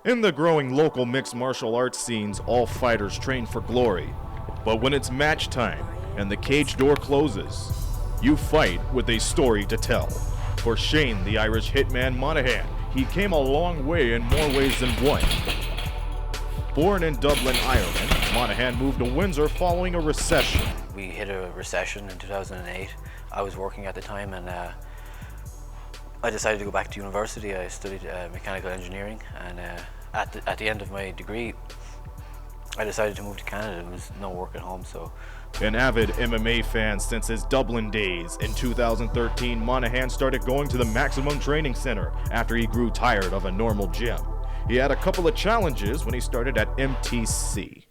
In the growing local mixed martial arts scenes, all fighters train for glory. But when it's match time and the cage door closes, you fight with a story to tell. For Shane, the Irish hitman Monaghan, he came a long way in more ways than one. Born in Dublin, Ireland, Monaghan moved to Windsor following a recession. We hit a recession in 2008. I was working at the time, and I decided to go back to university. I studied mechanical engineering, and at the end of my degree, I decided to move to Canada. There was no work at home, so. An avid MMA fan since his Dublin days, in 2013, Monaghan started going to the Maximum Training Center after he grew tired of a normal gym. He had a couple of challenges when he started at MTC.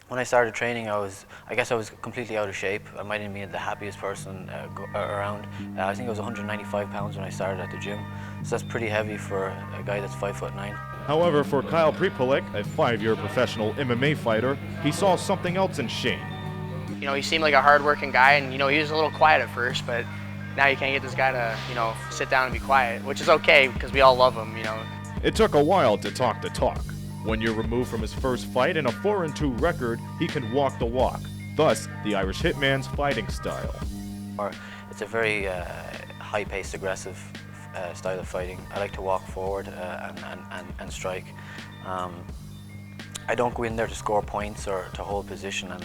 When I started training, I guess I was completely out of shape. I might have been the happiest person around. I think I was 195 pounds when I started at the gym, so that's pretty heavy for a guy that's 5'9". However, for Kyle Prepolek, a 5-year professional MMA fighter, he saw something else in Shane. You know, he seemed like a hard-working guy, and you know, he was a little quiet at first, but now you can't get this guy to, you know, sit down and be quiet, which is okay because we all love him, you know. It took a while to talk the talk. 1 year removed from his first fight and a 4-2 record, he can walk the walk. Thus, the Irish Hitman's fighting style. It's a very high-paced, aggressive style of fighting. I like to walk forward and strike. I don't go in there to score points or to hold position, and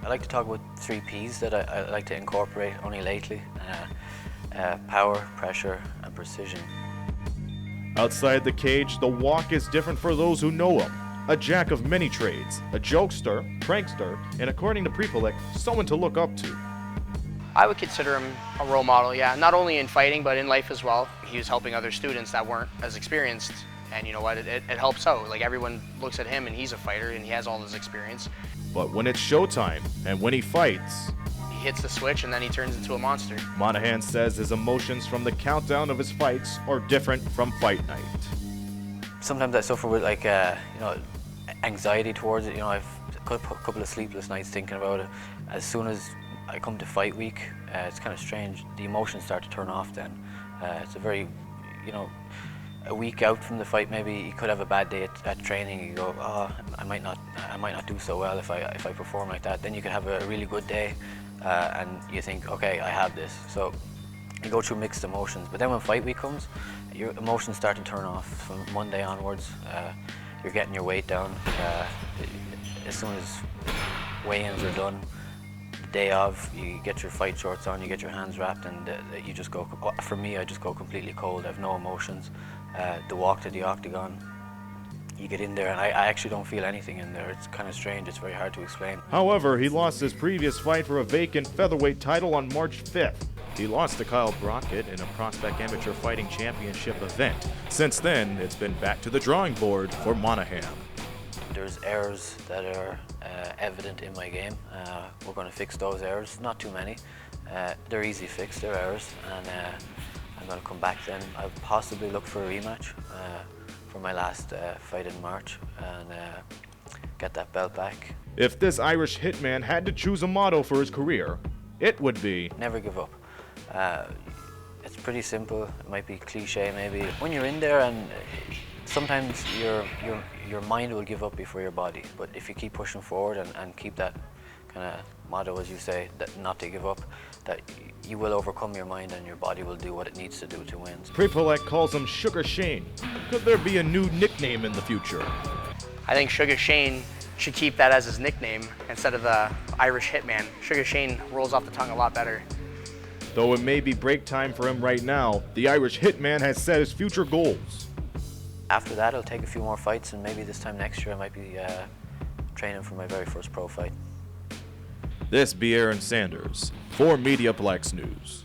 I like to talk about 3 Ps that I like to incorporate only lately. Power, pressure, and precision. Outside the cage, the walk is different for those who know him. A jack of many trades, a jokester, prankster, and according to Prepolek, someone to look up to. I would consider him a role model, yeah, not only in fighting, but in life as well. He was helping other students that weren't as experienced, and you know what, it helps out. Like, everyone looks at him and he's a fighter and he has all this experience. But when it's showtime, and when he fights, he hits the switch and then he turns into a monster. Monaghan says his emotions from the countdown of his fights are different from fight night. Sometimes I suffer with you know, anxiety towards it. You know, I've got a couple of sleepless nights thinking about it. As soon as I come to fight week, it's kind of strange. The emotions start to turn off then. It's a very, you know, a week out from the fight, maybe you could have a bad day at training. You go, oh, I might not do so well if I perform like that. Then you could have a really good day, and you think, okay, I have this. So you go through mixed emotions. But then when fight week comes, your emotions start to turn off. From Monday onwards, you're getting your weight down. As soon as weigh-ins are done, the day of, you get your fight shorts on, you get your hands wrapped, and you just go, for me, I just go completely cold. I have no emotions. The walk to the octagon, you get in there and I actually don't feel anything in there. It's kind of strange, it's very hard to explain. However, he lost his previous fight for a vacant featherweight title on March 5th. He lost to Kyle Brockett in a Prospect Amateur Fighting Championship event. Since then, it's been back to the drawing board for Monaghan. There's errors that are evident in my game. We're going to fix those errors, not too many. They're easy fix, they're errors, and I'm going to come back then. I'll possibly look for a rematch for my last fight in March and get that belt back. If this Irish hitman had to choose a motto for his career, it would be never give up. It's pretty simple. It might be cliche maybe. When you're in there, and sometimes your mind will give up before your body, but if you keep pushing forward and keep that kind of motto, as you say, that not to give up, that you will overcome your mind and your body will do what it needs to do to win. Prepolek calls him Sugar Shane. Could there be a new nickname in the future? I think Sugar Shane should keep that as his nickname instead of the Irish Hitman. Sugar Shane rolls off the tongue a lot better. Though it may be break time for him right now, the Irish Hitman has set his future goals. After that, I'll take a few more fights, and maybe this time next year I might be training for my very first pro fight. This be Aaron Sanders for Mediaplex News.